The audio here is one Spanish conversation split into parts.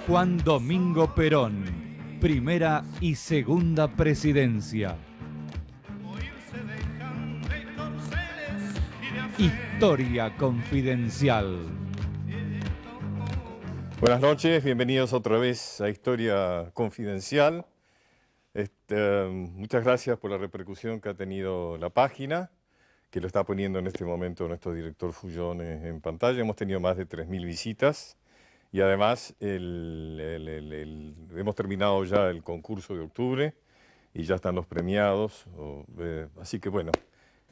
Juan Domingo Perón, primera y segunda presidencia. Historia confidencial. Buenas noches, bienvenidos otra vez a Historia Confidencial. Muchas gracias por la repercusión que ha tenido la página, que lo está poniendo en este momento nuestro director Fullón en pantalla. Hemos tenido más de 3.000 visitas y además hemos terminado ya el concurso de octubre y ya están los premiados. Así que bueno,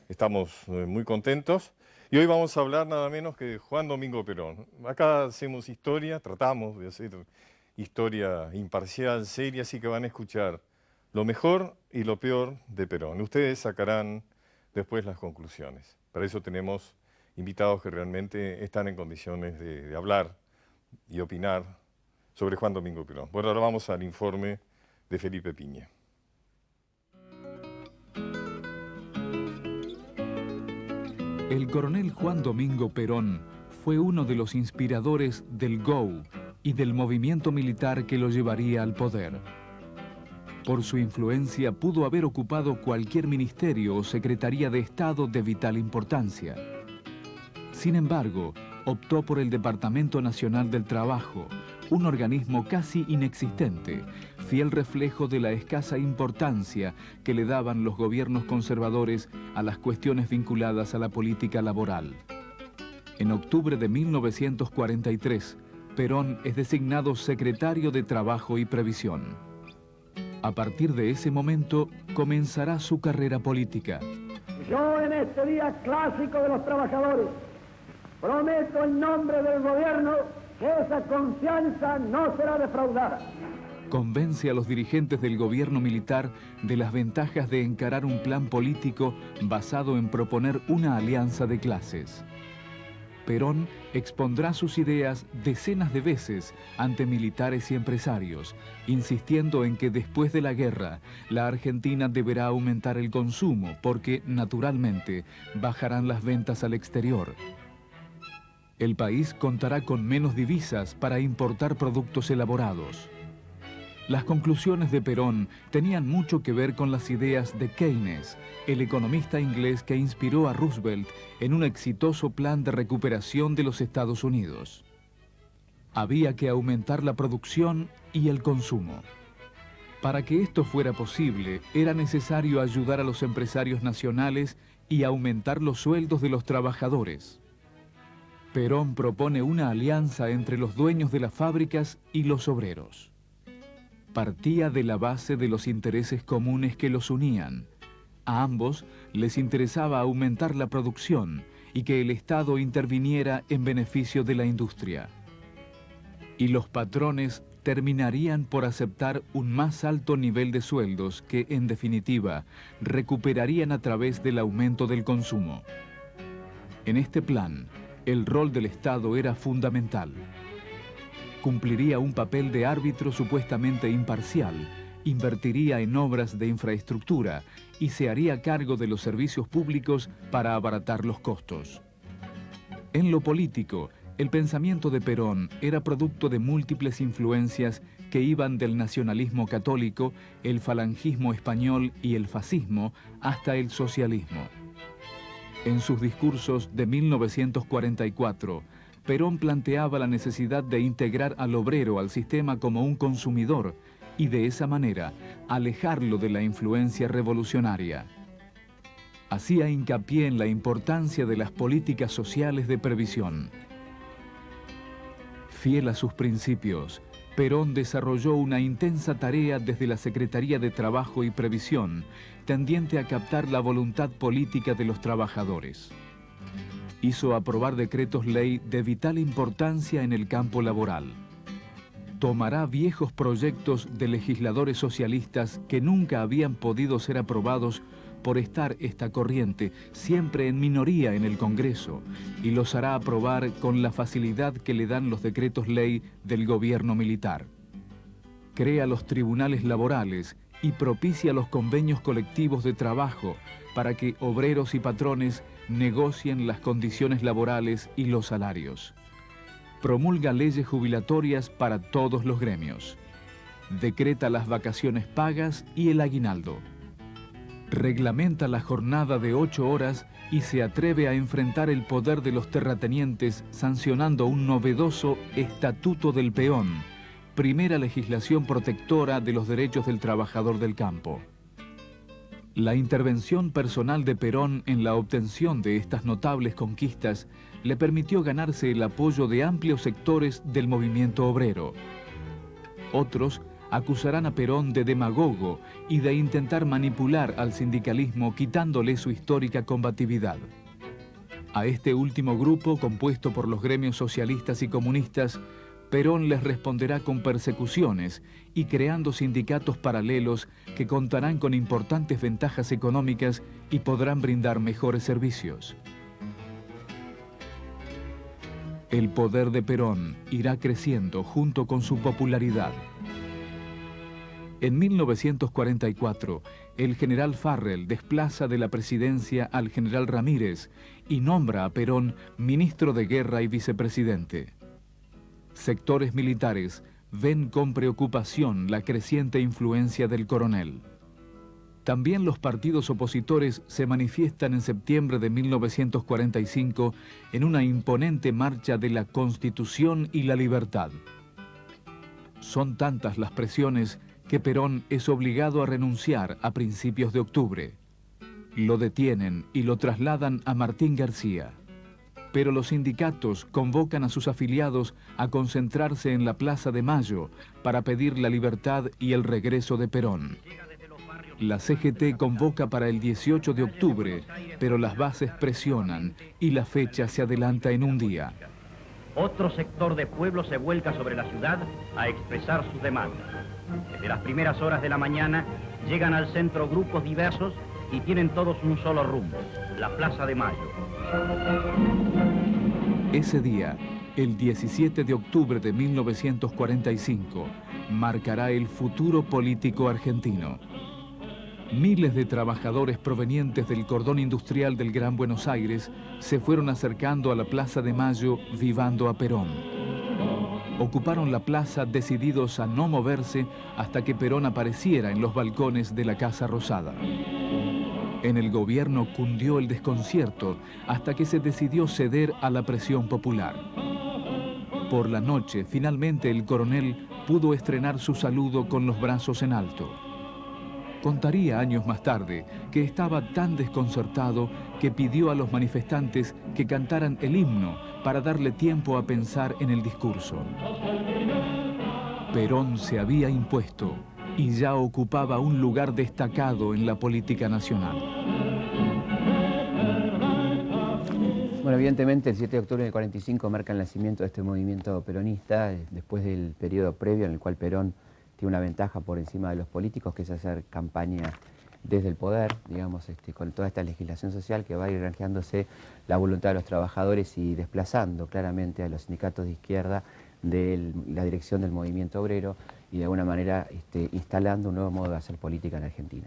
estamos muy contentos. Y hoy vamos a hablar nada menos que de Juan Domingo Perón. Acá hacemos historia, tratamos de hacer historia imparcial, seria, así que van a escuchar lo mejor y lo peor de Perón. Ustedes sacarán después las conclusiones. Para eso tenemos invitados que realmente están en condiciones de hablar y opinar sobre Juan Domingo Perón. Bueno, ahora vamos al informe de Felipe Piña. El coronel Juan Domingo Perón fue uno de los inspiradores del GO y del movimiento militar que lo llevaría al poder. Por su influencia pudo haber ocupado cualquier ministerio o secretaría de Estado de vital importancia. Sin embargo, optó por el Departamento Nacional del Trabajo, un organismo casi inexistente, fiel reflejo de la escasa importancia que le daban los gobiernos conservadores a las cuestiones vinculadas a la política laboral. En octubre de 1943, Perón es designado secretario de Trabajo y Previsión. A partir de ese momento, comenzará su carrera política. Yo en este día clásico de los trabajadores, prometo en nombre del gobierno que esa confianza no será defraudada. Convence a los dirigentes del gobierno militar de las ventajas de encarar un plan político basado en proponer una alianza de clases. Perón expondrá sus ideas decenas de veces ante militares y empresarios, insistiendo en que después de la guerra, la Argentina deberá aumentar el consumo porque, naturalmente, bajarán las ventas al exterior. El país contará con menos divisas para importar productos elaborados. Las conclusiones de Perón tenían mucho que ver con las ideas de Keynes, el economista inglés que inspiró a Roosevelt en un exitoso plan de recuperación de los Estados Unidos. Había que aumentar la producción y el consumo. Para que esto fuera posible, era necesario ayudar a los empresarios nacionales y aumentar los sueldos de los trabajadores. Perón propone una alianza entre los dueños de las fábricas y los obreros. Partía de la base de los intereses comunes que los unían. A ambos les interesaba aumentar la producción y que el Estado interviniera en beneficio de la industria. Y los patrones terminarían por aceptar un más alto nivel de sueldos que, en definitiva, recuperarían a través del aumento del consumo. En este plan, el rol del Estado era fundamental. Cumpliría un papel de árbitro supuestamente imparcial, invertiría en obras de infraestructura y se haría cargo de los servicios públicos para abaratar los costos. En lo político, el pensamiento de Perón era producto de múltiples influencias que iban del nacionalismo católico, el falangismo español y el fascismo hasta el socialismo. En sus discursos de 1944, Perón planteaba la necesidad de integrar al obrero al sistema como un consumidor y de esa manera alejarlo de la influencia revolucionaria. Hacía hincapié en la importancia de las políticas sociales de previsión. Fiel a sus principios, Perón desarrolló una intensa tarea desde la Secretaría de Trabajo y Previsión, tendiente a captar la voluntad política de los trabajadores. Hizo aprobar decretos ley de vital importancia en el campo laboral. Tomará viejos proyectos de legisladores socialistas que nunca habían podido ser aprobados por estar esta corriente siempre en minoría en el Congreso y los hará aprobar con la facilidad que le dan los decretos ley del gobierno militar. Crea los tribunales laborales y propicia los convenios colectivos de trabajo para que obreros y patrones negocien las condiciones laborales y los salarios. promulga leyes jubilatorias para todos los gremios. Decreta las vacaciones pagas y el aguinaldo. Reglamenta la jornada de 8 horas y se atreve a enfrentar el poder de los terratenientes sancionando un novedoso Estatuto del Peón, primera legislación protectora de los derechos del trabajador del campo. La intervención personal de Perón en la obtención de estas notables conquistas le permitió ganarse el apoyo de amplios sectores del movimiento obrero. Otros acusarán a Perón de demagogo y de intentar manipular al sindicalismo quitándole su histórica combatividad. A este último grupo, compuesto por los gremios socialistas y comunistas, Perón les responderá con persecuciones y creando sindicatos paralelos que contarán con importantes ventajas económicas y podrán brindar mejores servicios. El poder de Perón irá creciendo junto con su popularidad. En 1944, el general Farrell desplaza de la presidencia al general Ramírez y nombra a Perón ministro de Guerra y vicepresidente. Sectores militares ven con preocupación la creciente influencia del coronel. También los partidos opositores se manifiestan en septiembre de 1945 en una imponente marcha de la Constitución y la Libertad. Son tantas las presiones que Perón es obligado a renunciar a principios de octubre. Lo detienen y lo trasladan a Martín García. Pero los sindicatos convocan a sus afiliados a concentrarse en la Plaza de Mayo para pedir la libertad y el regreso de Perón. La CGT convoca para el 18 de octubre, pero las bases presionan y la fecha se adelanta en un día. Otro sector de pueblo se vuelca sobre la ciudad a expresar sus demandas. Desde las primeras horas de la mañana llegan al centro grupos diversos y tienen todos un solo rumbo, la Plaza de Mayo. Ese día, el 17 de octubre de 1945, marcará el futuro político argentino. Miles de trabajadores provenientes del cordón industrial del Gran Buenos Aires se fueron acercando a la Plaza de Mayo vivando a Perón. Ocuparon la plaza decididos a no moverse hasta que Perón apareciera en los balcones de la Casa Rosada. En el gobierno cundió el desconcierto hasta que se decidió ceder a la presión popular. Por la noche, finalmente el coronel pudo estrenar su saludo con los brazos en alto. Contaría años más tarde que estaba tan desconcertado que pidió a los manifestantes que cantaran el himno para darle tiempo a pensar en el discurso. Perón se había impuesto y ya ocupaba un lugar destacado en la política nacional. Bueno, evidentemente el 7 de octubre del 45 marca el nacimiento de este movimiento peronista, después del periodo previo en el cual Perón tiene una ventaja por encima de los políticos, que es hacer campaña desde el poder, digamos, con toda esta legislación social que va a ir granjeándose la voluntad de los trabajadores y desplazando claramente a los sindicatos de izquierda de la dirección del movimiento obrero y de alguna manera instalando un nuevo modo de hacer política en Argentina.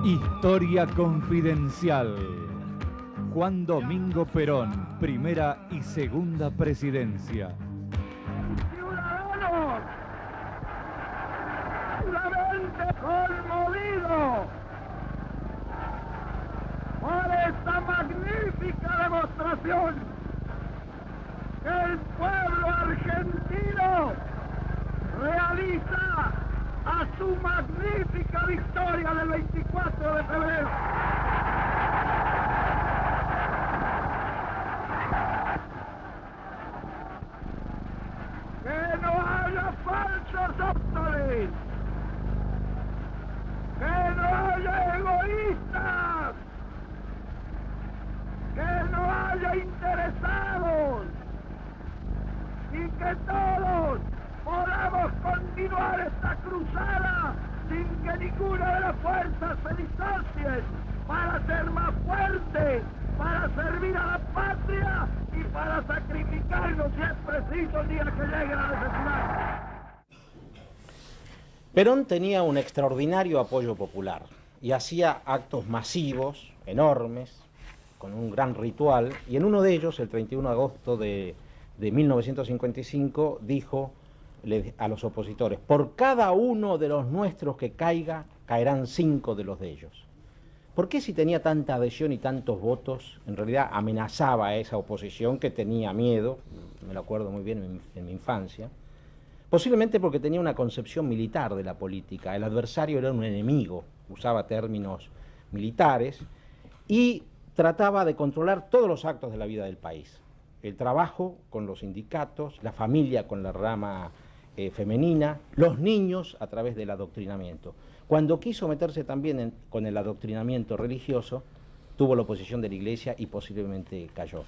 Historia confidencial. Juan Domingo Perón, primera y segunda presidencia. Ciudadanos, puramente conmovido por esta magnífica demostración que el pueblo argentino realiza a su magnífica victoria del 24 de febrero. Que no haya falsos apóstoles, que no haya egoístas, que no haya interesados, y que todos podamos continuar esta cruzada sin que ninguna de las fuerzas se disocien para ser más fuertes, para servir a la patria y para sacrificarnos si es preciso el día que llegue la necesidad. Perón tenía un extraordinario apoyo popular y hacía actos masivos, enormes, con un gran ritual, y en uno de ellos, el 31 de agosto de 1955, dijo a los opositores: por cada uno de los nuestros que caiga, caerán 5 de los de ellos. ¿Por qué, si tenía tanta adhesión y tantos votos, en realidad amenazaba a esa oposición que tenía miedo? Me lo acuerdo muy bien en mi infancia. Posiblemente porque tenía una concepción militar de la política. El adversario era un enemigo, usaba términos militares, y trataba de controlar todos los actos de la vida del país. El trabajo con los sindicatos, la familia con la rama femenina, los niños a través del adoctrinamiento. Cuando quiso meterse también con el adoctrinamiento religioso, tuvo la oposición de la Iglesia y posiblemente cayó.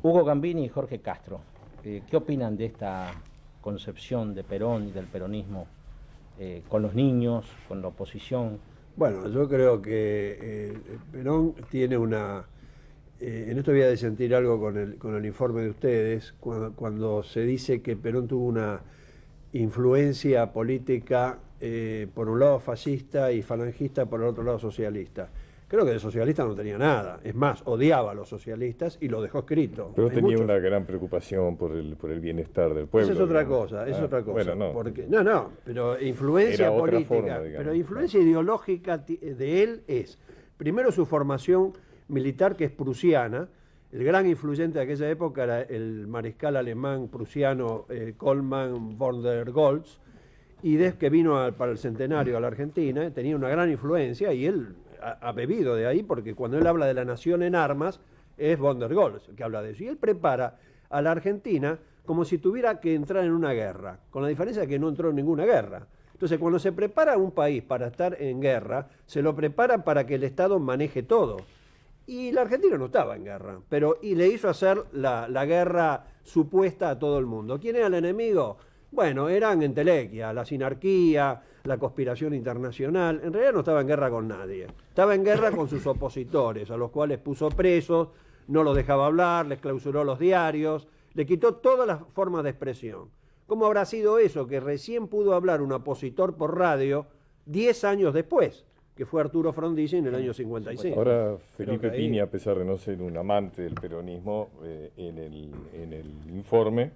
Hugo Gambini y Jorge Castro, ¿qué opinan de esta concepción de Perón y del peronismo con los niños, con la oposición? Bueno, yo creo que Perón tiene una... en esto voy a disentir algo con el informe de ustedes, cuando se dice que Perón tuvo una influencia política, por un lado fascista y falangista, por el otro lado socialista. Creo que de socialista no tenía nada, es más, odiaba a los socialistas y lo dejó escrito. Pero tenía una gran preocupación por el bienestar del pueblo. Esa es otra cosa, es otra cosa. Bueno, no. Porque, no, pero influencia política, forma, pero influencia ideológica de él es, primero, su formación militar, que es prusiana. El gran influyente de aquella época era el mariscal alemán prusiano Colman von der Goltz, y desde que vino para el centenario a la Argentina tenía una gran influencia, y él ha bebido de ahí, porque cuando él habla de la nación en armas es von der Goltz el que habla de eso, y él prepara a la Argentina como si tuviera que entrar en una guerra, con la diferencia de que no entró en ninguna guerra. Entonces, cuando se prepara un país para estar en guerra, se lo prepara para que el Estado maneje todo. Y la Argentina no estaba en guerra, y le hizo hacer la guerra supuesta a todo el mundo. ¿Quién era el enemigo? Bueno, eran entelequia, la sinarquía, la conspiración internacional. En realidad no estaba en guerra con nadie. Estaba en guerra con sus opositores, a los cuales puso presos, no los dejaba hablar, les clausuró los diarios, le quitó todas las formas de expresión. ¿Cómo habrá sido eso? Que recién pudo hablar un opositor por radio 10 años después, que fue Arturo Frondizi en el año 55. Ahora, Felipe Piña, a pesar de no ser un amante del peronismo, en el informe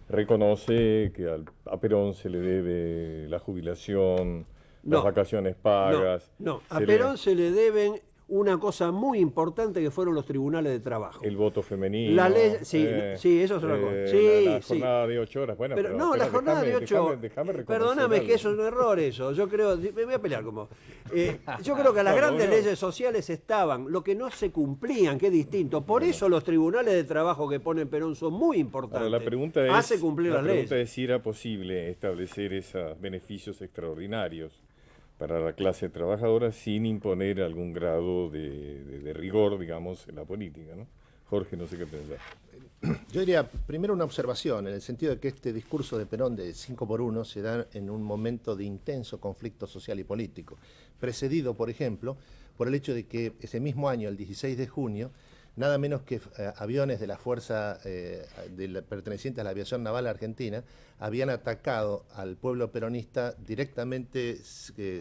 reconoce que a Perón se le debe la jubilación, las vacaciones pagas. No, a Perón se le deben una cosa muy importante, que fueron los tribunales de trabajo. El voto femenino. La ley, sí, eso es una cosa. Sí, la jornada de 8 horas. Bueno, pero no, la jornada de 8 horas. Perdóname, que eso es un error eso. Yo creo, me voy a pelear como. Yo creo que las grandes leyes sociales estaban, lo que no se cumplían, que es distinto. Por eso los tribunales de trabajo que pone Perón son muy importantes. Ahora, la pregunta es, hace cumplir las leyes. La pregunta es si era posible establecer esos beneficios extraordinarios para la clase trabajadora sin imponer algún grado de rigor, digamos, en la política, ¿no? Jorge, no sé qué pensar. Yo diría, primero, una observación, en el sentido de que este discurso de Perón de 5x1 se da en un momento de intenso conflicto social y político, precedido, por ejemplo, por el hecho de que ese mismo año, el 16 de junio, nada menos que aviones de la fuerza pertenecientes a la aviación naval argentina habían atacado al pueblo peronista directamente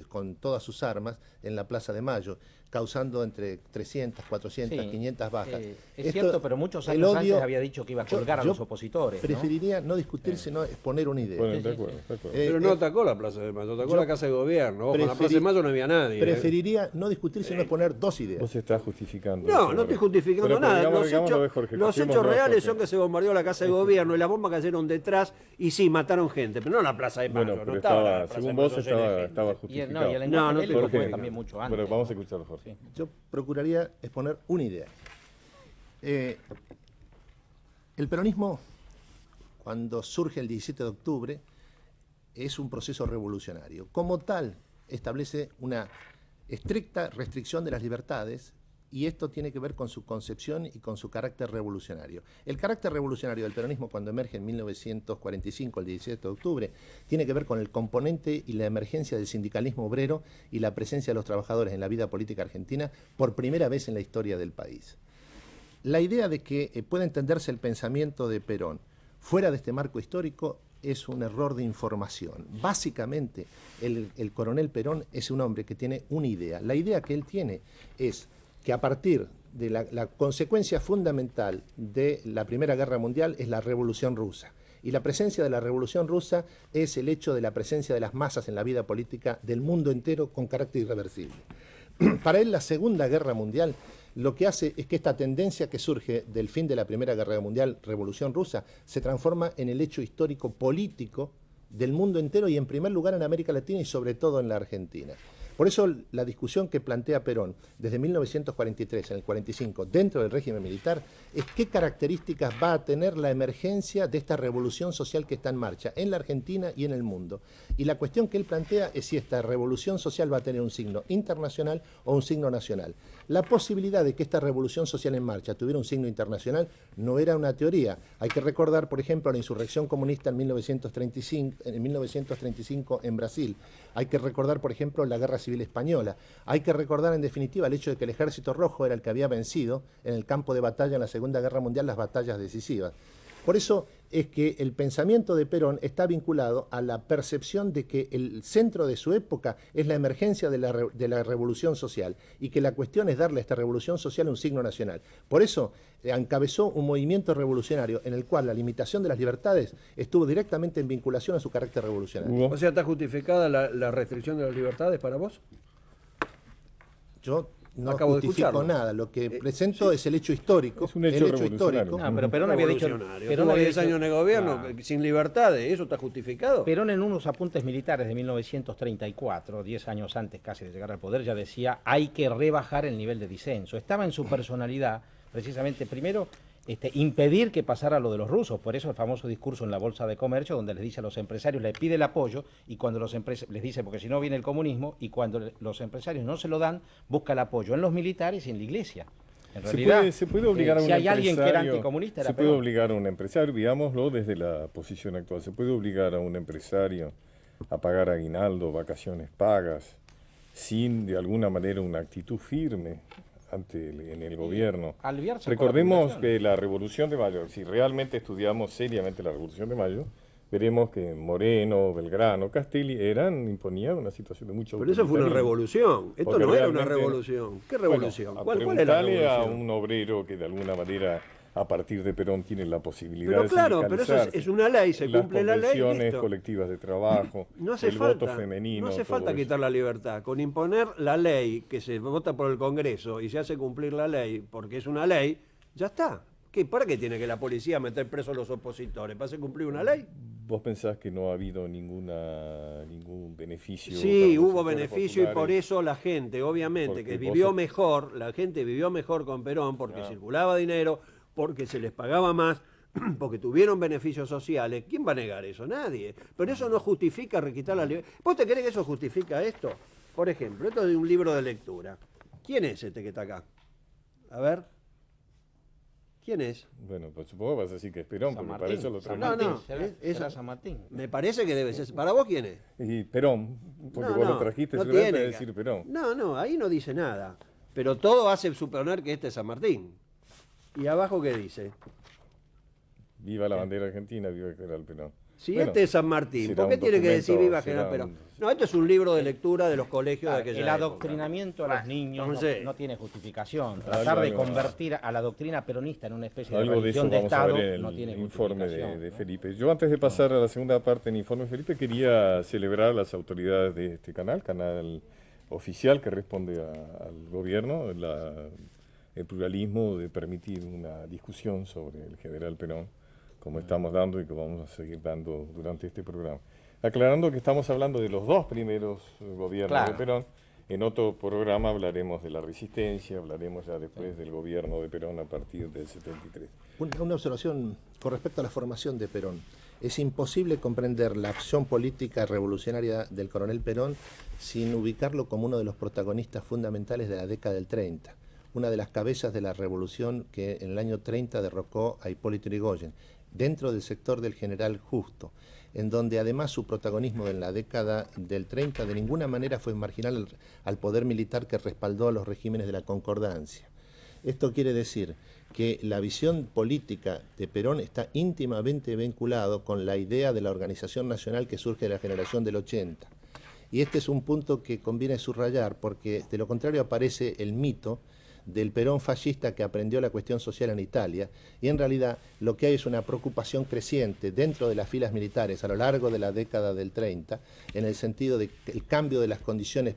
con todas sus armas en la Plaza de Mayo, causando entre 300, 400, Sí, 500 bajas. Es Esto, cierto, pero muchos el años odio- antes había dicho que iba a colgar a yo los opositores, ¿no? Preferiría no discutir, sino exponer una idea. Bueno, de acuerdo, de acuerdo. Pero no atacó la Plaza de Mayo, atacó yo la Casa de Gobierno. Ojo, en la Plaza preferi- de Mayo no había nadie. Preferiría no discutir, sino exponer dos ideas. Vos estás justificando. No, eso, no estoy Jorge. justificando Pero nada. digamos- Los digámoslo de hechos, Jorge, los confiémoslo hechos de reales Jorge. son que se bombardeó la Casa de Gobierno y las bombas cayeron detrás y sí, mataron gente, pero no en la Plaza de Mayo. Bueno, no pero estaba la estaba, Plaza según de vos, Mayo llena de gente. estaba Y el justificado. lenguaje No, no te bélico Jorge, fue también mucho antes. bueno, vamos a escucharlo, Jorge. Sí. Yo procuraría exponer una idea. El peronismo, cuando surge el 17 de octubre, es un proceso revolucionario. Como tal, establece una estricta restricción de las libertades y esto tiene que ver con su concepción y con su carácter revolucionario. El carácter revolucionario del peronismo cuando emerge en 1945, el 17 de octubre, tiene que ver con el componente y la emergencia del sindicalismo obrero y la presencia de los trabajadores en la vida política argentina por primera vez en la historia del país. La idea de que pueda entenderse el pensamiento de Perón fuera de este marco histórico es un error de información. Básicamente, el coronel Perón es un hombre que tiene una idea. La idea que él tiene es que a partir de la consecuencia fundamental de la Primera Guerra Mundial es la Revolución Rusa. Y la presencia de la Revolución Rusa es el hecho de la presencia de las masas en la vida política del mundo entero con carácter irreversible. Para él, la Segunda Guerra Mundial lo que hace es que esta tendencia que surge del fin de la Primera Guerra Mundial, Revolución Rusa, se transforma en el hecho histórico político del mundo entero y en primer lugar en América Latina y sobre todo en la Argentina. Por eso la discusión que plantea Perón desde 1943 en el 45 dentro del régimen militar es qué características va a tener la emergencia de esta revolución social que está en marcha en la Argentina y en el mundo. Y la cuestión que él plantea es si esta revolución social va a tener un signo internacional o un signo nacional. La posibilidad de que esta revolución social en marcha tuviera un signo internacional no era una teoría. Hay que recordar, por ejemplo, la insurrección comunista en 1935 en Brasil. Hay que recordar, por ejemplo, la Guerra Civil Española. Hay que recordar, en definitiva, el hecho de que el Ejército Rojo era el que había vencido en el campo de batalla en la Segunda Guerra Mundial las batallas decisivas. Por eso es que el pensamiento de Perón está vinculado a la percepción de que el centro de su época es la emergencia de la revolución social y que la cuestión es darle a esta revolución social un signo nacional. Por eso encabezó un movimiento revolucionario en el cual la limitación de las libertades estuvo directamente en vinculación a su carácter revolucionario. Hugo. O sea, ¿está justificada la restricción de las libertades para vos? Yo no Acabo de justifico escucharlo. nada, lo que presento es el hecho histórico. Es un hecho revolucionario. histórico. No, pero Perón había dicho... Revolucionario. Perón Tuvo había 10 dicho- años de gobierno Claro. sin libertades, ¿eso está justificado? Perón en unos apuntes militares de 1934, 10 años antes casi de llegar al poder, ya decía hay que rebajar el nivel de disenso. Estaba en su personalidad, precisamente, primero, impedir que pasara lo de los rusos. Por eso el famoso discurso en la Bolsa de Comercio, donde les dice a los empresarios, les pide el apoyo, y cuando les dice, porque si no viene el comunismo, y cuando los empresarios no se lo dan, busca el apoyo en los militares y en la iglesia. En realidad, Se puede obligar a un si hay alguien que era empresario- anticomunista, era se puede Perón. obligar a un empresario, digámoslo desde la posición actual, se puede obligar a un empresario a pagar aguinaldo, vacaciones pagas, sin de alguna manera una actitud firme en el gobierno. Aliviarse con la Recordemos jubilación. que la Revolución de Mayo, si realmente estudiamos seriamente la Revolución de Mayo, veremos que Moreno, Belgrano, Castelli imponían una situación de mucho Pero eso fue una autoritarismo. revolución. Esto Porque no era una realmente- revolución. ¿Qué revolución? Bueno, ¿Cuál era la preguntarle a revolución? un obrero que de alguna manera a partir de Perón tiene la posibilidad Pero de claro, pero eso sindicalizarse. es una ley, se Las cumple la ley. convenciones Listo. colectivas de trabajo, No hace el falta, voto femenino. no hace todo falta eso. quitar la libertad. Con imponer la ley que se vota por el Congreso y se hace cumplir la ley porque es una ley, ya está. ¿Para qué tiene que la policía meter presos a los opositores? ¿Para hacer cumplir una ley? ¿Vos pensás que no ha habido ningún beneficio? Sí, para los hubo sectores beneficio y por populares? eso la gente, obviamente, Porque que vos vivió sos- mejor, la gente vivió mejor con Perón porque Ah. circulaba dinero, porque se les pagaba más, porque tuvieron beneficios sociales. ¿Quién va a negar eso? Nadie. Pero eso no justifica requitar la libertad. ¿Vos te crees que eso justifica esto? Por ejemplo, esto es de un libro de lectura. ¿Quién es este que está acá? A ver. ¿Quién es? Bueno, pues supongo que vas a decir que es Perón, San porque Martín. para eso lo San trajiste. No, Martín, será- esa- será San Martín. Me parece que debe ser. ¿Para vos quién es? Y Perón, porque vos lo trajiste no seguramente tiene a decir Perón. No, ahí no dice nada. Pero todo hace suponer que este es San Martín. ¿Y abajo qué dice? Viva la bandera argentina, viva el general Perón. Si Bueno, este es San Martín, será ¿por qué un tiene que decir documento, viva General será Perón? un- No, esto es un libro de lectura de los colegios de aquella El época. adoctrinamiento a los niños entonces- no tiene justificación. Tratar de algo- convertir a la doctrina peronista en una especie de Algo de eso religión de vamos a Estado ver en no el tiene informe justificación, de ¿no? Felipe. Yo antes de pasar a la segunda parte del informe de Felipe quería celebrar a las autoridades de este canal oficial que responde al gobierno, el pluralismo de permitir una discusión sobre el general Perón, como estamos dando y que vamos a seguir dando durante este programa. Aclarando que estamos hablando de los dos primeros gobiernos Claro. de Perón. En otro programa hablaremos de la resistencia, hablaremos ya después del gobierno de Perón a partir del 73. Una observación con respecto a la formación de Perón. Es imposible comprender la acción política revolucionaria del coronel Perón sin ubicarlo como uno de los protagonistas fundamentales de la década del 30, una de las cabezas de la revolución que en el año 30 derrocó a Hipólito Yrigoyen, dentro del sector del general Justo, en donde además su protagonismo en la década del 30 de ninguna manera fue marginal al poder militar que respaldó a los regímenes de la concordancia. Esto quiere decir que la visión política de Perón está íntimamente vinculado con la idea de la organización nacional que surge de la generación del 80. Y este es un punto que conviene subrayar porque de lo contrario aparece el mito del Perón fascista que aprendió la cuestión social en Italia, y en realidad lo que hay es una preocupación creciente dentro de las filas militares a lo largo de la década del 30, en el sentido de que el cambio de las condiciones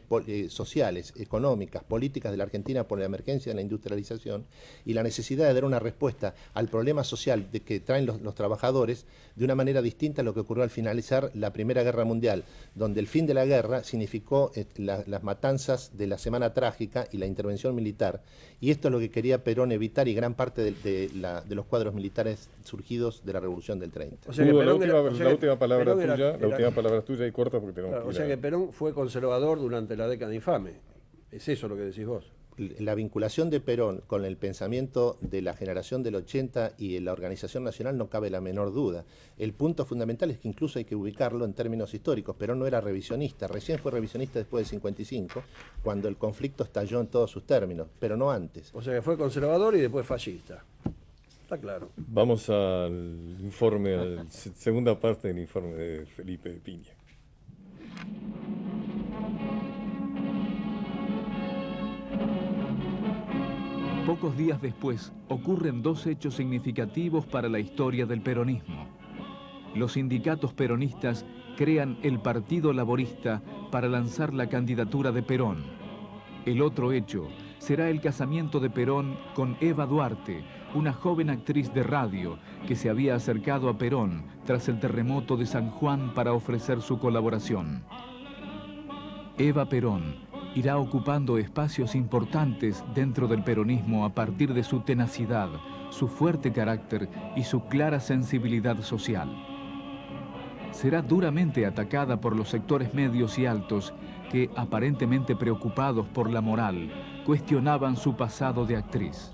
sociales, económicas, políticas de la Argentina por la emergencia de la industrialización y la necesidad de dar una respuesta al problema social de que traen los trabajadores de una manera distinta a lo que ocurrió al finalizar la Primera Guerra Mundial, donde el fin de la guerra significó las matanzas de la Semana Trágica y la intervención militar. Y esto es lo que quería Perón evitar y gran parte de los cuadros militares surgidos de la Revolución del 30. O sea que Hugo, Perón la era- última, o sea la que última palabra Perón era- tuya, la era- última palabra tuya y corta porque tenemos Claro, que o sea ir a- que Perón fue conservador durante la década infame. Es eso lo que decís vos. La vinculación de Perón con el pensamiento de la generación del 80 y la organización nacional no cabe la menor duda. El punto fundamental es que incluso hay que ubicarlo en términos históricos. Perón no era revisionista, recién fue revisionista después del 55, cuando el conflicto estalló en todos sus términos, pero no antes. O sea que fue conservador y después fascista. Está claro. Vamos al informe, a la segunda parte del informe de Felipe de Piña. Pocos días después ocurren dos hechos significativos para la historia del peronismo. Los sindicatos peronistas crean el Partido Laborista para lanzar la candidatura de Perón. El otro hecho será el casamiento de Perón con Eva Duarte, una joven actriz de radio que se había acercado a Perón tras el terremoto de San Juan para ofrecer su colaboración. Eva Perón irá ocupando espacios importantes dentro del peronismo a partir de su tenacidad, su fuerte carácter y su clara sensibilidad social. Será duramente atacada por los sectores medios y altos que, aparentemente preocupados por la moral, cuestionaban su pasado de actriz.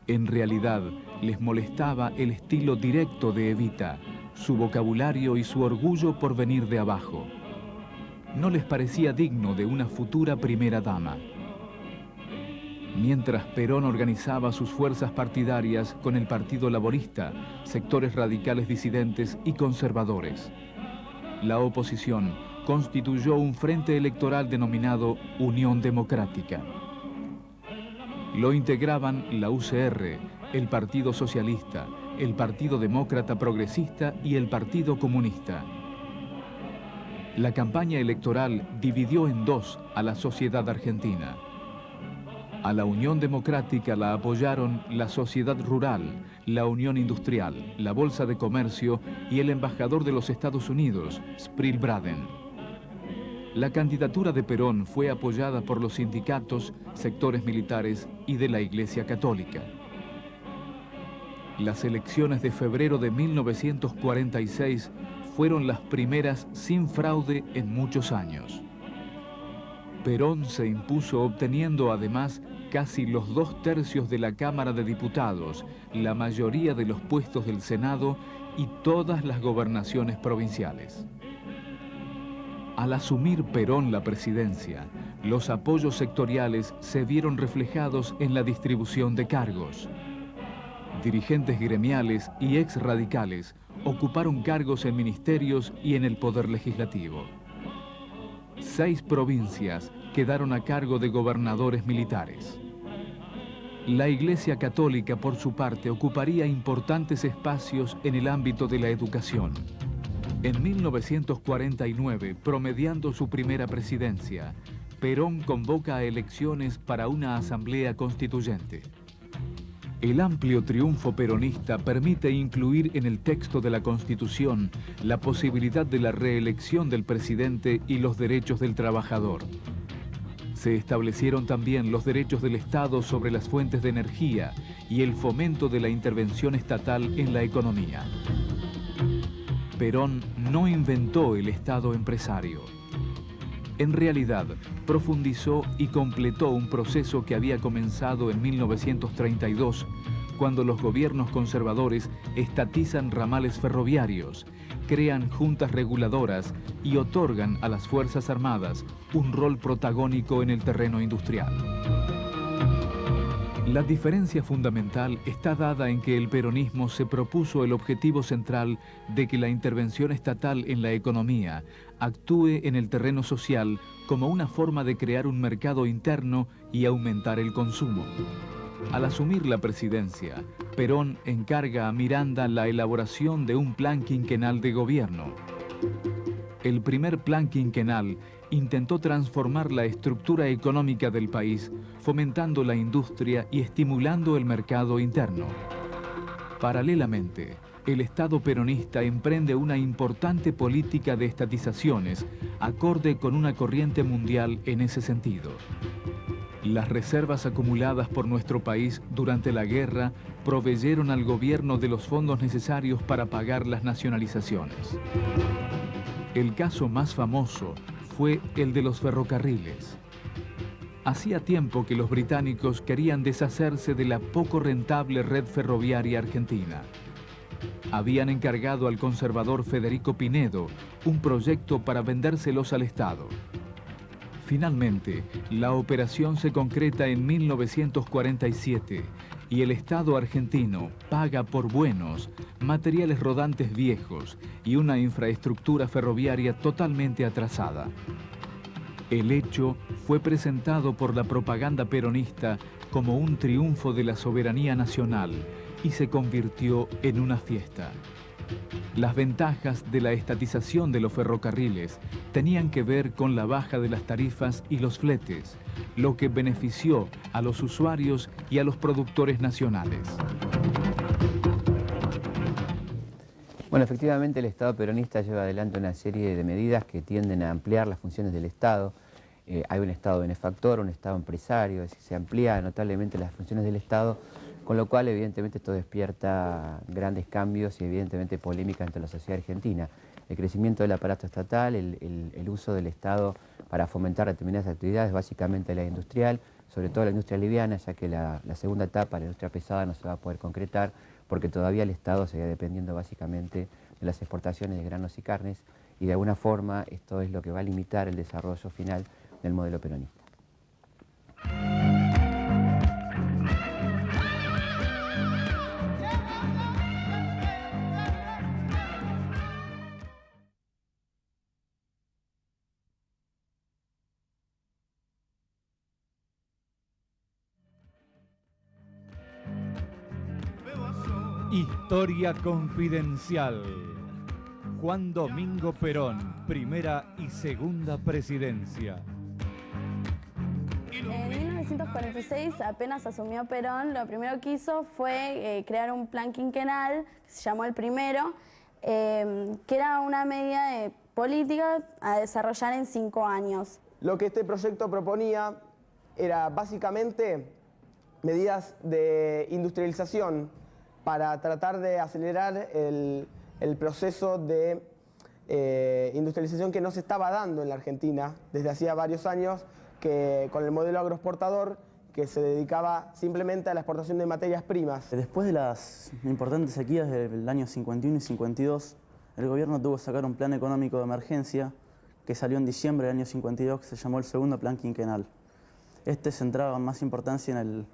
En realidad, les molestaba el estilo directo de Evita, su vocabulario y su orgullo por venir de abajo. No les parecía digno de una futura primera dama. Mientras Perón organizaba sus fuerzas partidarias con el Partido Laborista, sectores radicales disidentes y conservadores. La oposición constituyó un frente electoral denominado Unión Democrática. Lo integraban la UCR, el Partido Socialista, el Partido Demócrata Progresista y el Partido Comunista. La campaña electoral dividió en dos a la sociedad argentina. A la Unión Democrática la apoyaron la Sociedad Rural, la Unión Industrial, la Bolsa de Comercio y el embajador de los Estados Unidos, Spril Braden. La candidatura de Perón fue apoyada por los sindicatos, sectores militares y de la Iglesia Católica. Las elecciones de febrero de 1946 fueron las primeras sin fraude en muchos años. Perón se impuso obteniendo además casi los 2/3 de la Cámara de Diputados, la mayoría de los puestos del Senado y todas las gobernaciones provinciales. Al asumir Perón la presidencia, los apoyos sectoriales se vieron reflejados en la distribución de cargos. Dirigentes gremiales y ex-radicales ocuparon cargos en ministerios y en el poder legislativo. 6 provincias quedaron a cargo de gobernadores militares. La Iglesia Católica, por su parte, ocuparía importantes espacios en el ámbito de la educación. En 1949, promediando su primera presidencia, Perón convoca a elecciones para una asamblea constituyente. El amplio triunfo peronista permite incluir en el texto de la Constitución la posibilidad de la reelección del presidente y los derechos del trabajador. Se establecieron también los derechos del Estado sobre las fuentes de energía y el fomento de la intervención estatal en la economía. Perón no inventó el Estado empresario. En realidad, profundizó y completó un proceso que había comenzado en 1932, cuando los gobiernos conservadores estatizan ramales ferroviarios, crean juntas reguladoras y otorgan a las Fuerzas Armadas un rol protagónico en el terreno industrial. La diferencia fundamental está dada en que el peronismo se propuso el objetivo central de que la intervención estatal en la economía actúe en el terreno social como una forma de crear un mercado interno y aumentar el consumo. Al asumir la presidencia, Perón encarga a Miranda la elaboración de un plan quinquenal de gobierno. El primer plan quinquenal intentó transformar la estructura económica del país, fomentando la industria y estimulando el mercado interno. Paralelamente, el Estado peronista emprende una importante política de estatizaciones, acorde con una corriente mundial en ese sentido. Las reservas acumuladas por nuestro país durante la guerra proveyeron al gobierno de los fondos necesarios para pagar las nacionalizaciones. El caso más famoso fue el de los ferrocarriles. Hacía tiempo que los británicos querían deshacerse de la poco rentable red ferroviaria argentina. Habían encargado al conservador Federico Pinedo un proyecto para vendérselos al Estado. Finalmente, la operación se concreta en 1947 y el Estado argentino paga por buenos materiales rodantes viejos y una infraestructura ferroviaria totalmente atrasada. El hecho fue presentado por la propaganda peronista como un triunfo de la soberanía nacional y se convirtió en una fiesta. Las ventajas de la estatización de los ferrocarriles tenían que ver con la baja de las tarifas y los fletes, lo que benefició a los usuarios y a los productores nacionales. Bueno, efectivamente el Estado peronista lleva adelante una serie de medidas que tienden a ampliar las funciones del Estado. Hay un Estado benefactor, un Estado empresario, es decir, se amplían notablemente las funciones del Estado, con lo cual evidentemente esto despierta grandes cambios y evidentemente polémica entre la sociedad argentina. El crecimiento del aparato estatal, el uso del Estado para fomentar determinadas actividades, básicamente la industrial, sobre todo la industria liviana, ya que la segunda etapa, la industria pesada, no se va a poder concretar porque todavía el Estado seguirá dependiendo básicamente de las exportaciones de granos y carnes, y de alguna forma esto es lo que va a limitar el desarrollo final del modelo peronista. Historia confidencial. Juan Domingo Perón, primera y segunda presidencia. En 1946, apenas asumió Perón, lo primero que hizo fue crear un plan quinquenal, que se llamó el primero, que era una medida de política a desarrollar en 5 años. Lo que este proyecto proponía era básicamente medidas de industrialización para tratar de acelerar el proceso de industrialización que no se estaba dando en la Argentina desde hacía varios años, que con el modelo agroexportador que se dedicaba simplemente a la exportación de materias primas. Después de las importantes sequías del año 51 y 52, el gobierno tuvo que sacar un plan económico de emergencia que salió en diciembre del año 52, que se llamó el segundo plan quinquenal. Este centraba más importancia en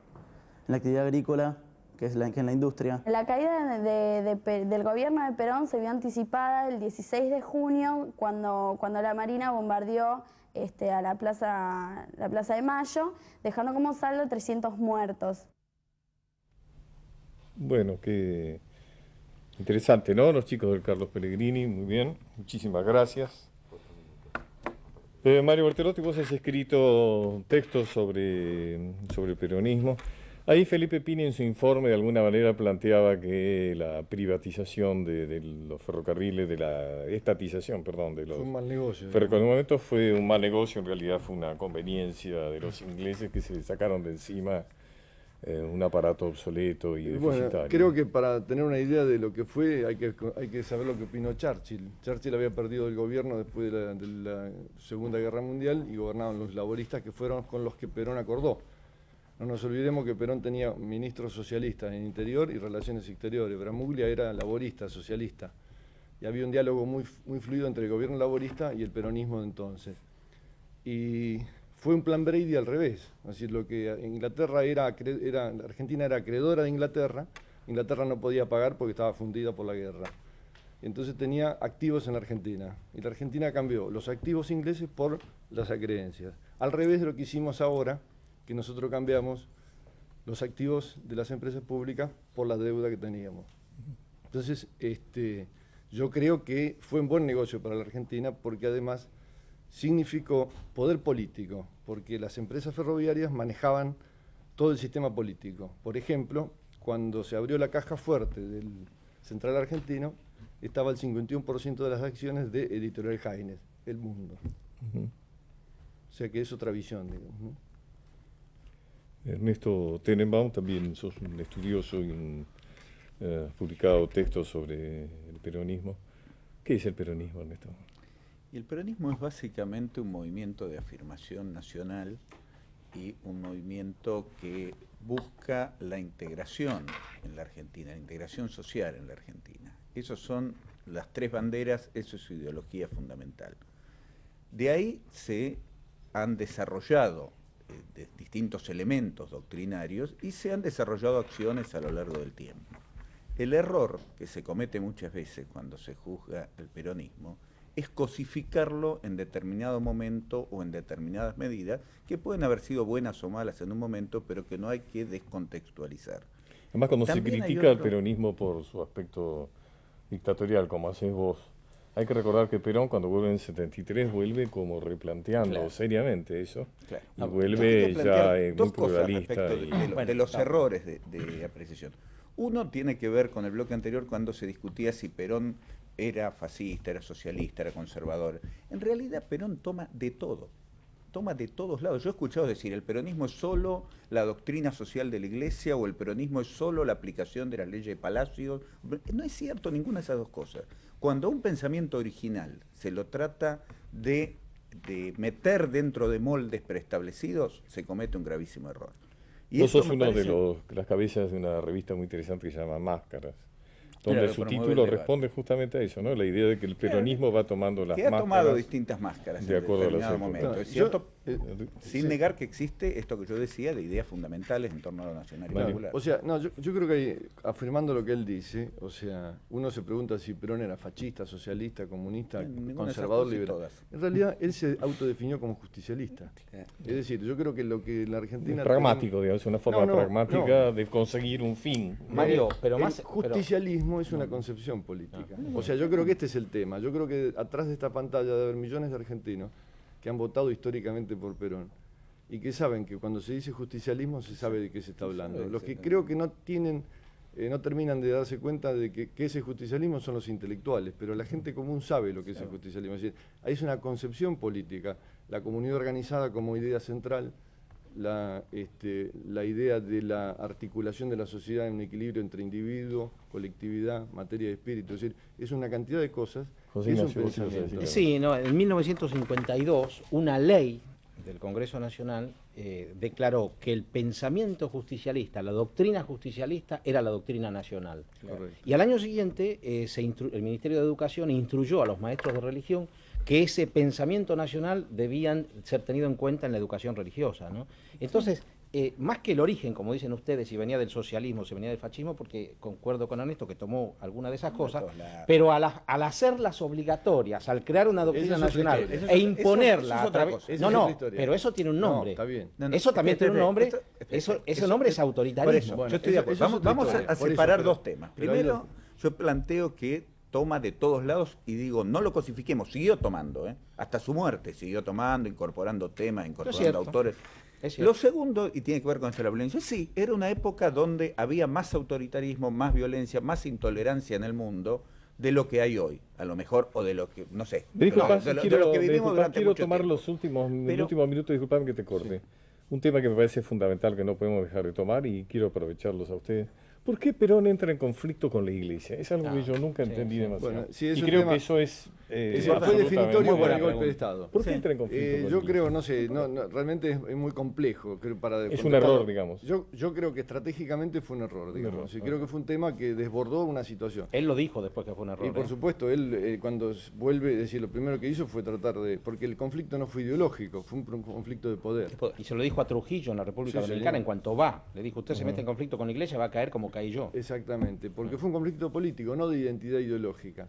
la actividad agrícola que es que en la industria. La caída del gobierno de Perón se vio anticipada el 16 de junio, cuando la Marina bombardeó a la Plaza de Mayo, dejando como saldo 300 muertos. Bueno, qué interesante, ¿no? Los chicos del Carlos Pellegrini, muy bien, muchísimas gracias. Mario Bertelotti, vos has escrito textos sobre el peronismo. Ahí Felipe Pini en su informe de alguna manera planteaba que la privatización de los ferrocarriles, de la estatización, perdón, de los fue un mal negocio. ferrocarriles, en un momento fue un mal negocio, en realidad fue una conveniencia de los ingleses que se sacaron de encima un aparato obsoleto y deficitario. Bueno, creo que para tener una idea de lo que fue hay que saber lo que opinó Churchill. Churchill había perdido el gobierno después de la Segunda Guerra Mundial y gobernaban los laboristas, que fueron con los que Perón acordó. No nos olvidemos que Perón tenía ministros socialistas en Interior y Relaciones Exteriores. Bramuglia era laborista, socialista. Y había un diálogo muy fluido entre el gobierno laborista y el peronismo de entonces. Y fue un plan Brady al revés. Es decir, lo que Inglaterra Argentina era acreedora de Inglaterra no podía pagar porque estaba fundida por la guerra. Y entonces tenía activos en la Argentina. Y la Argentina cambió los activos ingleses por las acreencias. Al revés de lo que hicimos ahora, que nosotros cambiamos los activos de las empresas públicas por la deuda que teníamos. Entonces, yo creo que fue un buen negocio para la Argentina porque además significó poder político, porque las empresas ferroviarias manejaban todo el sistema político. Por ejemplo, cuando se abrió la caja fuerte del Central Argentino, estaba el 51% de las acciones de Editorial Haines, El Mundo. O sea que es otra visión, digamos, ¿no? Ernesto Tenenbaum, también sos un estudioso y has publicado textos sobre el peronismo. ¿Qué es el peronismo, Ernesto? Y el peronismo es básicamente un movimiento de afirmación nacional y un movimiento que busca la integración en la Argentina, la integración social en la Argentina. Esas son las tres banderas, eso es su ideología fundamental. De ahí se han desarrollado de distintos elementos doctrinarios y se han desarrollado acciones a lo largo del tiempo. El error que se comete muchas veces cuando se juzga el peronismo es cosificarlo en determinado momento o en determinadas medidas que pueden haber sido buenas o malas en un momento, pero que no hay que descontextualizar. Además, cuando También se critica al peronismo por su aspecto dictatorial, como haces vos, hay que recordar que Perón, cuando vuelve en 73, vuelve como replanteando seriamente eso, y vuelve ya muy pluralista. De los errores de apreciación. Uno tiene que ver con el bloque anterior cuando se discutía si Perón era fascista, era socialista, era conservador. En realidad Perón toma de todo, toma de todos lados. Yo he escuchado decir, el peronismo es solo la doctrina social de la Iglesia o el peronismo es solo la aplicación de las leyes de Palacio. No es cierto ninguna de esas dos cosas. Cuando un pensamiento original se lo trata de meter dentro de moldes preestablecidos, se comete un gravísimo error. Y vos sos uno de las cabezas de una revista muy interesante que se llama Máscaras, donde su título responde justamente a eso, ¿no? La idea de que el peronismo va tomando las máscaras. Que ha tomado distintas máscaras de acuerdo en determinado momento. Es cierto, sin sí, negar que existe esto que yo decía de ideas fundamentales en torno a lo nacional y popular. O sea, no, yo creo que afirmando lo que él dice, o sea, uno se pregunta si Perón era fascista, socialista, comunista, conservador, liberal. En realidad, él se autodefinió como justicialista. Es decir, yo creo que lo que la Argentina... Pragmático, digamos, una forma pragmática de conseguir un fin. Mario, pero el más... justicialismo es una concepción política. O sea, yo creo que este es el tema. Yo creo que atrás de esta pantalla debe haber millones de argentinos que han votado históricamente por Perón y que saben que cuando se dice justicialismo se sabe de qué se está hablando. Los que creo que no terminan de darse cuenta de que ese justicialismo son los intelectuales, pero la gente común sabe lo que es el justicialismo. Es decir, ahí es una concepción política, la comunidad organizada como idea central, la idea de la articulación de la sociedad en un equilibrio entre individuo, colectividad, materia y espíritu. Es decir, es una cantidad de cosas. José Ignacio, sí, no, en 1952 una ley del Congreso Nacional declaró que el pensamiento justicialista, la doctrina justicialista era la doctrina nacional. Correcto. Y al año siguiente el Ministerio de Educación instruyó a los maestros de religión que ese pensamiento nacional debían ser tenido en cuenta en la educación religiosa, ¿no? Entonces, más que el origen, como dicen ustedes, si venía del socialismo, si venía del fascismo, porque concuerdo con Ernesto que tomó alguna de esas cosas, pero al hacerlas obligatorias, al crear una doctrina nacional e imponerla a través... pero eso tiene un nombre. Está bien. Eso también tiene un nombre. Ese nombre es autoritarismo. Bueno, yo estoy de acuerdo. Vamos a separar dos temas. Primero, yo planteo que toma de todos lados y digo, no lo cosifiquemos, siguió tomando, hasta su muerte, siguió tomando, incorporando temas, incorporando autores. Lo segundo, y tiene que ver con esto de la violencia, sí, era una época donde había más autoritarismo, más violencia, más intolerancia en el mundo de lo que hay hoy, a lo mejor, o de lo que, no sé, de lo que vivimos durante mucho tomar tiempo. los últimos minutos, disculpame que te corte. Sí. Un tema que me parece fundamental que no podemos dejar de tomar y quiero aprovecharlos a ustedes. ¿Por qué Perón entra en conflicto con la Iglesia? Es algo que yo nunca entendí demasiado. Bueno, sí, y creo que eso es fue definitorio para el golpe de Estado. ¿Por qué entra en conflicto? Yo creo, no sé, realmente es muy complejo. Es un error, digamos. Yo creo que estratégicamente fue un error, digamos. Y creo que fue un tema que desbordó una situación. Él lo dijo después que fue un error. Y por supuesto, él cuando vuelve, es decir, lo primero que hizo fue tratar de... Porque el conflicto no fue ideológico, fue un conflicto de poder. Y se lo dijo a Trujillo en la República Dominicana en cuanto va. Le dijo, usted se mete en conflicto con la Iglesia, va a caer como caí yo. Exactamente, porque fue un conflicto político, no de identidad ideológica.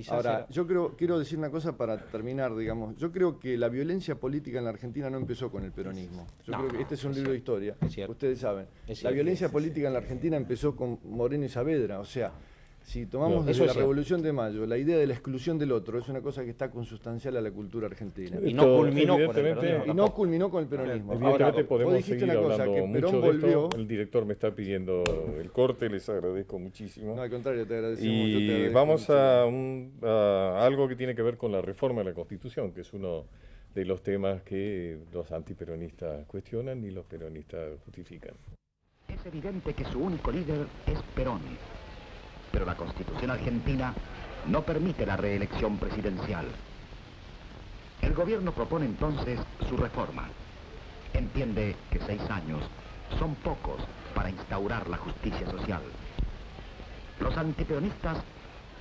Ahora, yo quiero decir una cosa para terminar, digamos. Yo creo que la violencia política en la Argentina no empezó con el peronismo. Yo creo que este es un libro de historia, ustedes saben. La violencia política en la Argentina empezó con Moreno y Saavedra, o sea, si tomamos desde la Revolución de Mayo, la idea de la exclusión del otro es una cosa que está consustancial a la cultura argentina. Y no culminó con el peronismo. Y no culminó con el peronismo. Evidentemente podemos seguir hablando que mucho Perón de volvió. Esto. El director me está pidiendo el corte, les agradezco muchísimo. No, al contrario, te agradecemos. Y vamos a algo que tiene que ver con la reforma de la Constitución, que es uno de los temas que los antiperonistas cuestionan y los peronistas justifican. Es evidente que su único líder es Perón. Pero la Constitución argentina no permite la reelección presidencial. El gobierno propone entonces su reforma. Entiende que 6 años son pocos para instaurar la justicia social. Los antiperonistas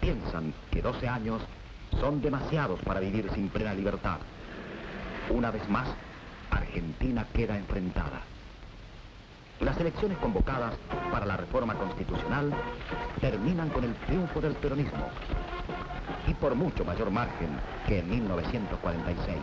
piensan que 12 años son demasiados para vivir sin plena libertad. Una vez más, Argentina queda enfrentada. Las elecciones convocadas para la reforma constitucional terminan con el triunfo del peronismo y por mucho mayor margen que en 1946.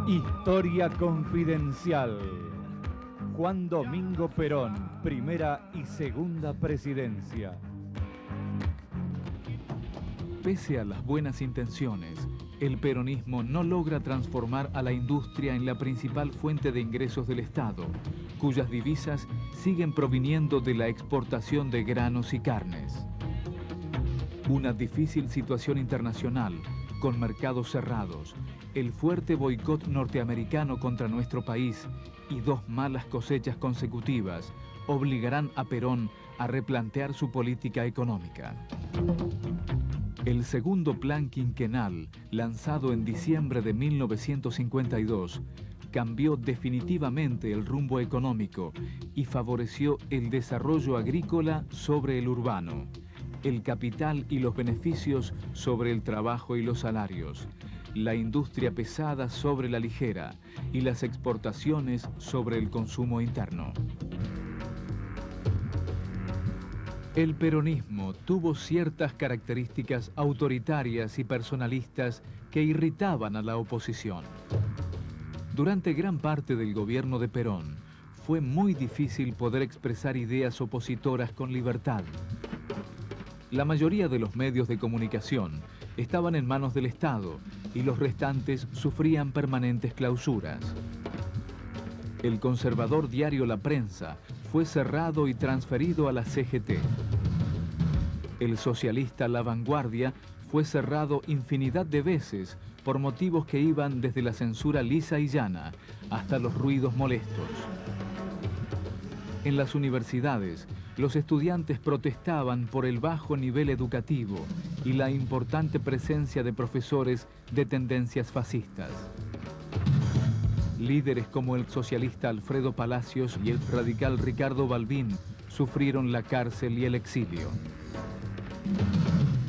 Historia confidencial. Juan Domingo Perón, primera y segunda presidencia. Pese a las buenas intenciones, el peronismo no logra transformar a la industria en la principal fuente de ingresos del Estado, cuyas divisas siguen proviniendo de la exportación de granos y carnes. Una difícil situación internacional, con mercados cerrados, el fuerte boicot norteamericano contra nuestro país y 2 malas cosechas consecutivas obligarán a Perón a replantear su política económica. El segundo plan quinquenal, lanzado en diciembre de 1952, cambió definitivamente el rumbo económico y favoreció el desarrollo agrícola sobre el urbano, el capital y los beneficios sobre el trabajo y los salarios, la industria pesada sobre la ligera y las exportaciones sobre el consumo interno. El peronismo tuvo ciertas características autoritarias y personalistas que irritaban a la oposición. Durante gran parte del gobierno de Perón, fue muy difícil poder expresar ideas opositoras con libertad. La mayoría de los medios de comunicación estaban en manos del Estado y los restantes sufrían permanentes clausuras. El conservador diario La Prensa fue cerrado y transferido a la CGT. El socialista La Vanguardia fue cerrado infinidad de veces por motivos que iban desde la censura lisa y llana hasta los ruidos molestos. En las universidades, los estudiantes protestaban por el bajo nivel educativo y la importante presencia de profesores de tendencias fascistas. Líderes como el socialista Alfredo Palacios y el radical Ricardo Balbín sufrieron la cárcel y el exilio.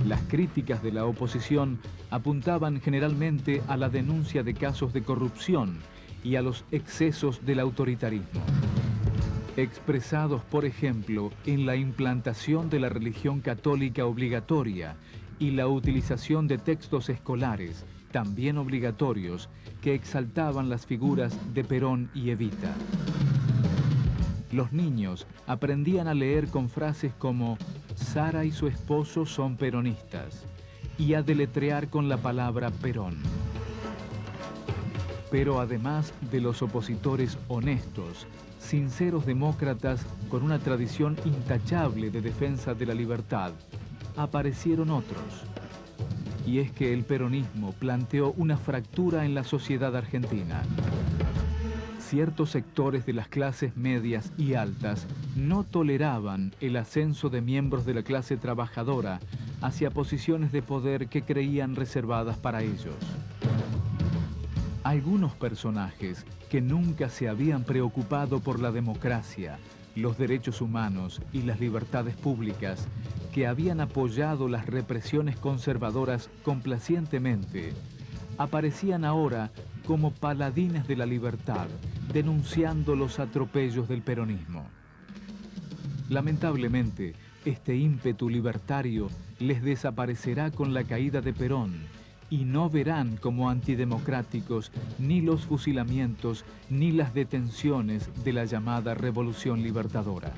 Las críticas de la oposición apuntaban generalmente a la denuncia de casos de corrupción y a los excesos del autoritarismo, expresados, por ejemplo, en la implantación de la religión católica obligatoria y la utilización de textos escolares, también obligatorios, que exaltaban las figuras de Perón y Evita. Los niños aprendían a leer con frases como «Sara y su esposo son peronistas» y a deletrear con la palabra Perón. Pero además de los opositores honestos, sinceros demócratas con una tradición intachable de defensa de la libertad, aparecieron otros. Y es que el peronismo planteó una fractura en la sociedad argentina. Ciertos sectores de las clases medias y altas no toleraban el ascenso de miembros de la clase trabajadora hacia posiciones de poder que creían reservadas para ellos. Algunos personajes que nunca se habían preocupado por la democracia, los derechos humanos y las libertades públicas, que habían apoyado las represiones conservadoras complacientemente, aparecían ahora como paladines de la libertad, denunciando los atropellos del peronismo. Lamentablemente, este ímpetu libertario les desaparecerá con la caída de Perón, y no verán como antidemocráticos ni los fusilamientos ni las detenciones de la llamada Revolución Libertadora.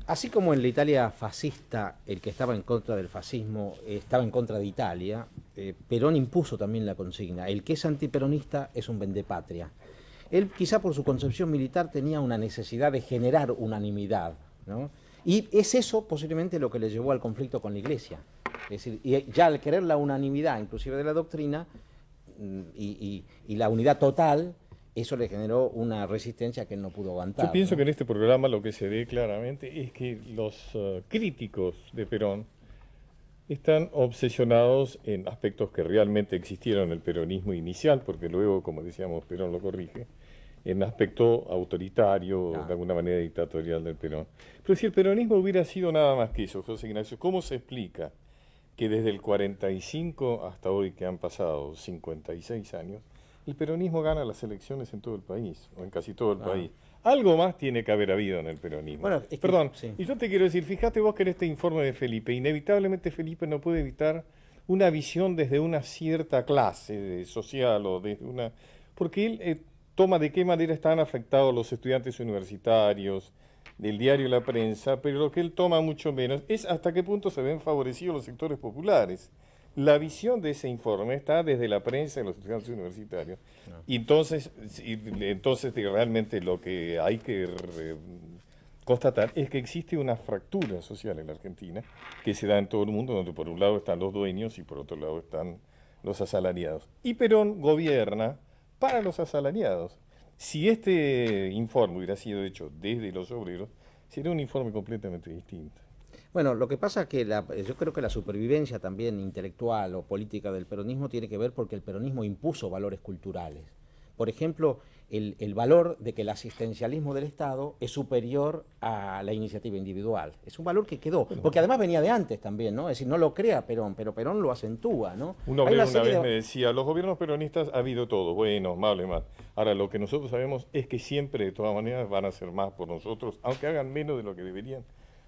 Así como en la Italia fascista, el que estaba en contra del fascismo estaba en contra de Italia, Perón impuso también la consigna: el que es antiperonista es un vendepatria. Él, quizá por su concepción militar, tenía una necesidad de generar unanimidad, ¿no? Y es eso posiblemente lo que le llevó al conflicto con la Iglesia. Es decir, y ya al querer la unanimidad, inclusive de la doctrina, y la unidad total, eso le generó una resistencia que él no pudo aguantar. Yo pienso que en este programa lo que se ve claramente es que los críticos de Perón están obsesionados en aspectos que realmente existieron en el peronismo inicial, porque luego, como decíamos, Perón lo corrige, en aspecto autoritario, de alguna manera dictatorial del Perón. Pero si el peronismo hubiera sido nada más que eso, José Ignacio, ¿cómo se explica que desde el 45 hasta hoy, que han pasado 56 años, el peronismo gana las elecciones en todo el país, o en casi todo el país? Algo más tiene que haber habido en el peronismo. Bueno, es que, perdón, sí. Y yo te quiero decir, fíjate vos que en este informe de Felipe, inevitablemente Felipe no puede evitar una visión desde una cierta clase social, o desde una... porque él toma de qué manera están afectados los estudiantes universitarios, del diario La Prensa, pero lo que él toma mucho menos es hasta qué punto se ven favorecidos los sectores populares. La visión de ese informe está desde la prensa y los estudiantes universitarios. No. Y entonces realmente lo que hay que constatar es que existe una fractura social en la Argentina que se da en todo el mundo, donde por un lado están los dueños y por otro lado están los asalariados. Y Perón gobierna para los asalariados. Si este informe hubiera sido hecho desde los obreros, sería un informe completamente distinto. Bueno, lo que pasa es que yo creo que la supervivencia también intelectual o política del peronismo tiene que ver porque el peronismo impuso valores culturales. Por ejemplo, el valor de que el asistencialismo del Estado es superior a la iniciativa individual. Es un valor que quedó, porque además venía de antes también, ¿no? Es decir, no lo crea Perón, pero Perón lo acentúa, ¿no? Un obrero una vez me decía, los gobiernos peronistas ha habido todo, buenos, malos y mal. Ahora, lo que nosotros sabemos es que siempre, de todas maneras, van a hacer más por nosotros, aunque hagan menos de lo que deberían,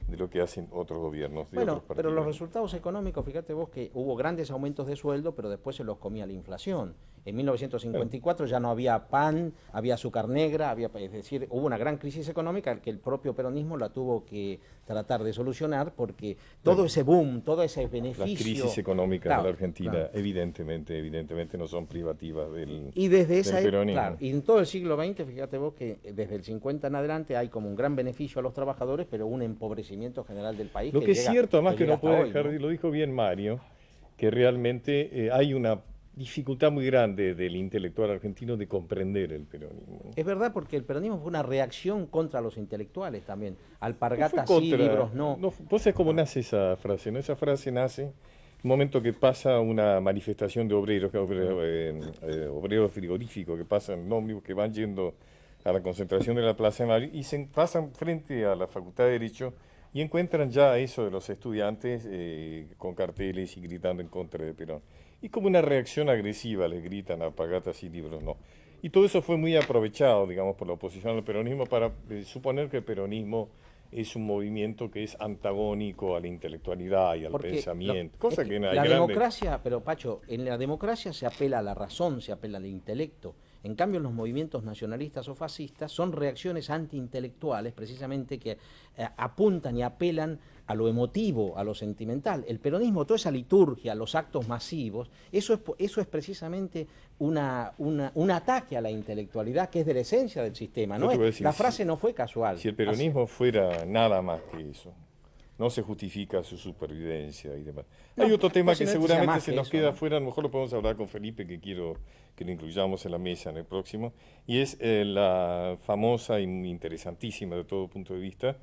de lo que hacen otros gobiernos. Bueno, pero los resultados económicos, fíjate vos que hubo grandes aumentos de sueldo, pero después se los comía la inflación. En 1954 ya no había pan, había azúcar negra, es decir, hubo una gran crisis económica que el propio peronismo la tuvo que tratar de solucionar porque todo ese boom, todo ese beneficio... Las crisis económicas de la Argentina evidentemente no son privativas del Y desde esa peronismo. Claro, y en todo el siglo XX, fíjate vos que desde el 50 en adelante hay como un gran beneficio a los trabajadores, pero un empobrecimiento general del país. Lo que es cierto, además que no puede hoy, dejar, ¿no? Lo dijo bien Mario, que realmente hay una dificultad muy grande del intelectual argentino de comprender el peronismo. Es verdad, porque el peronismo fue una reacción contra los intelectuales también. Alpargatas No fue sí, contra- libros no. Vos sabés cómo nace esa frase, ¿no? Esa frase nace en el momento que pasa una manifestación de obreros, obreros frigoríficos que pasan en ómnibus, que van yendo a la concentración de la Plaza de Mayo y se pasan frente a la Facultad de Derecho y encuentran ya a eso de los estudiantes con carteles y gritando en contra de Perón. Y como una reacción agresiva les gritan alpargatas y libros no. Y todo eso fue muy aprovechado, digamos, por la oposición al peronismo para suponer que el peronismo es un movimiento que es antagónico a la intelectualidad y al Porque pensamiento. Cosa es que la democracia, pero Pacho, en la democracia se apela a la razón, se apela al intelecto. En cambio, los movimientos nacionalistas o fascistas son reacciones antiintelectuales, precisamente que apuntan y apelan a lo emotivo, a lo sentimental. El peronismo, toda esa liturgia, los actos masivos, eso es precisamente un ataque a la intelectualidad, que es de la esencia del sistema. Yo te voy a decir, La frase no fue casual. Si el peronismo fuera nada más que eso, no se justifica su supervivencia y demás. No, Hay otro tema que posiblemente sea seguramente más se que nos eso, queda ¿no? fuera, a lo mejor lo podemos hablar con Felipe, que quiero que lo incluyamos en la mesa en el próximo, y es la famosa y interesantísima de todo punto de vista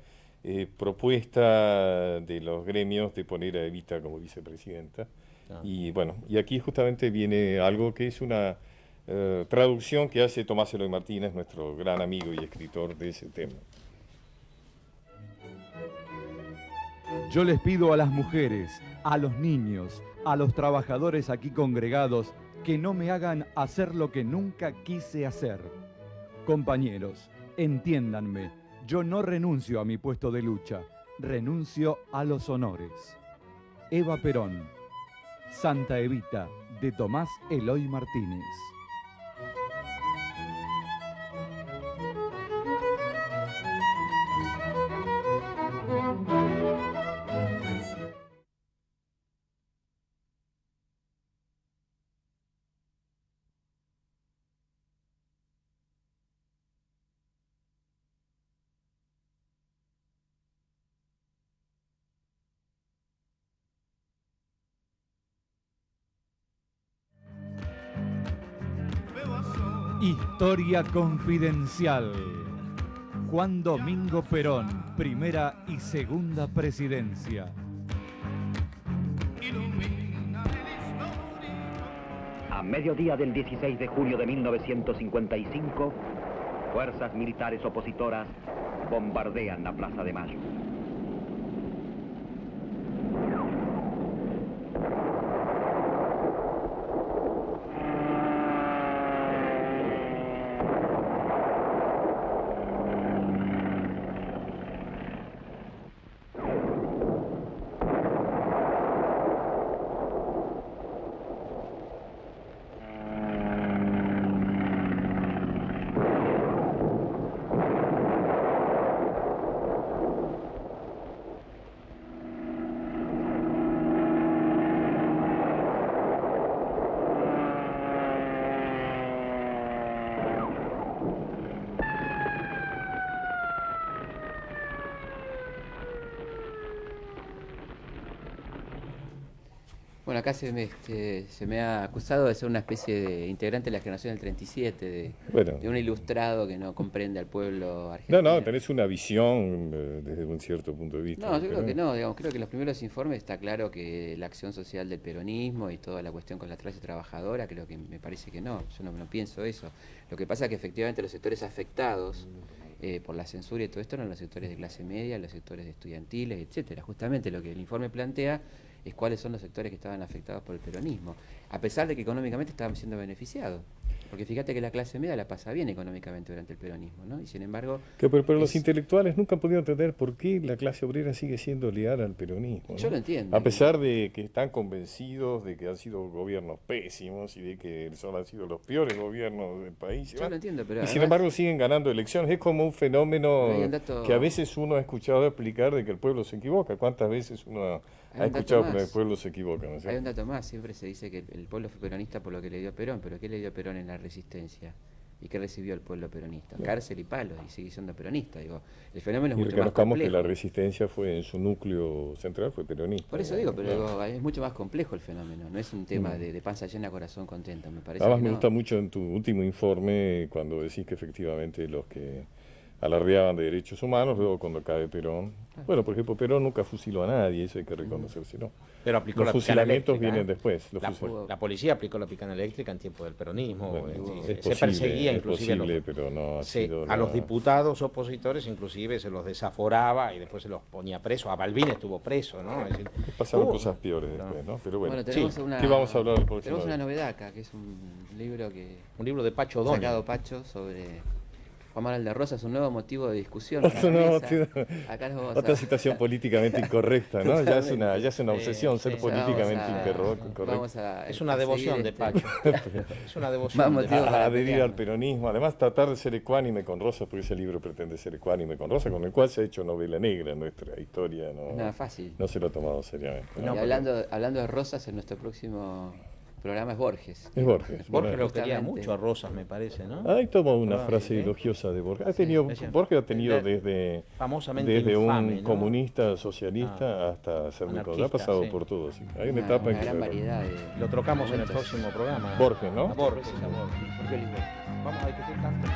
propuesta de los gremios de poner a Evita como vicepresidenta. Y bueno, y aquí justamente viene algo que es una traducción que hace Tomás Eloy Martínez, nuestro gran amigo y escritor de ese tema. Yo les pido a las mujeres, a los niños, a los trabajadores aquí congregados, que no me hagan hacer lo que nunca quise hacer. Compañeros, entiéndanme, yo no renuncio a mi puesto de lucha, renuncio a los honores. Eva Perón, Santa Evita, de Tomás Eloy Martínez. Historia confidencial. Juan Domingo Perón, primera y segunda presidencia. A mediodía del 16 de junio de 1955, fuerzas militares opositoras bombardean la Plaza de Mayo. Bueno, acá se me ha acusado de ser una especie de integrante de la generación del 37, de un ilustrado que no comprende al pueblo argentino. No, tenés una visión desde un cierto punto de vista. No, yo creo que no, digamos, creo que en los primeros informes está claro que la acción social del peronismo y toda la cuestión con la clase trabajadora, creo que me parece que no, yo no pienso eso. Lo que pasa es que efectivamente los sectores afectados por la censura y todo esto eran los sectores de clase media, los sectores estudiantiles, etcétera. Justamente lo que el informe plantea es cuáles son los sectores que estaban afectados por el peronismo, a pesar de que económicamente estaban siendo beneficiados. Porque fíjate que la clase media la pasa bien económicamente durante el peronismo, ¿no? Y sin embargo... Pero los intelectuales nunca han podido entender por qué la clase obrera sigue siendo leal al peronismo, ¿no? Yo lo entiendo. A pesar de que están convencidos de que han sido gobiernos pésimos y de que han sido los peores gobiernos del país. Yo lo entiendo, pero y además, sin embargo siguen ganando elecciones. Es como un fenómeno que a veces uno ha escuchado explicar de que el pueblo se equivoca. ¿Cuántas veces uno ha escuchado que el pueblo se equivoca? ¿No? Hay un dato más, siempre se dice que el pueblo fue peronista por lo que le dio Perón, pero ¿qué le dio Perón en la resistencia? ¿Y qué recibió el pueblo peronista? Cárcel y palos, y sigue siendo peronista. Digo, el fenómeno es Y mucho más reconozcamos complejo. que la resistencia fue en su núcleo central, fue peronista. Por eso digo, pero digo, es mucho más complejo el fenómeno, no es un tema de panza llena, corazón contento, me parece. Además que me no. gusta mucho en tu último informe cuando decís que efectivamente los que alardeaban de derechos humanos, luego cuando cae Perón, bueno, por ejemplo, Perón nunca fusiló a nadie, eso hay que reconocérselo. Pero aplicó los la picana fusilamientos eléctrica, vienen después. La policía aplicó la picana eléctrica en tiempo del peronismo. Bueno, se es posible, perseguía es inclusive posible, pero no ha sido a los la- diputados opositores, inclusive se los desaforaba y después se los ponía presos. A Balbín estuvo preso, ¿no? Es decir, Pasaron cosas peores después, ¿no? Pero bueno, tenemos sí. una, ¿Qué vamos a hablar el próximo tenemos una día? novedad acá, que es un libro que... Un libro de Pacho O'Donnell. Sacado Pacho sobre... Juan Manuel de Rosas, un nuevo motivo de discusión. Otro en la nuevo mesa. motivo. Acá nos vamos Otra a- situación políticamente incorrecta, ¿no? Ya es una obsesión ser políticamente incorrecto. Vamos a Es una devoción de Pacho. Es una devoción. Vamos, tío, a adherir al peronismo, además tratar de ser ecuánime con Rosas, porque ese libro pretende ser ecuánime con Rosas, con el cual se ha hecho novela negra en nuestra historia. No, Nada fácil. No se lo ha tomado seriamente. Y hablando de Rosas, en nuestro próximo programa es Borges. Es Borges. Borges lo quería Justamente. mucho a Rosas, me parece, ¿no? Ahí toma una Ah, frase ¿sí? elogiosa de Borges. Borges ha tenido famosamente desde infame, un ¿no? comunista socialista hasta ser muy Anarquista, ha pasado sí. por todo. Sí. Hay una etapa en que gran variedad de Lo trocamos en el momentos. próximo programa. Borges, ¿no? A Borges, a Borges. Jorge Luis Borges. Vamos a discutir tanto.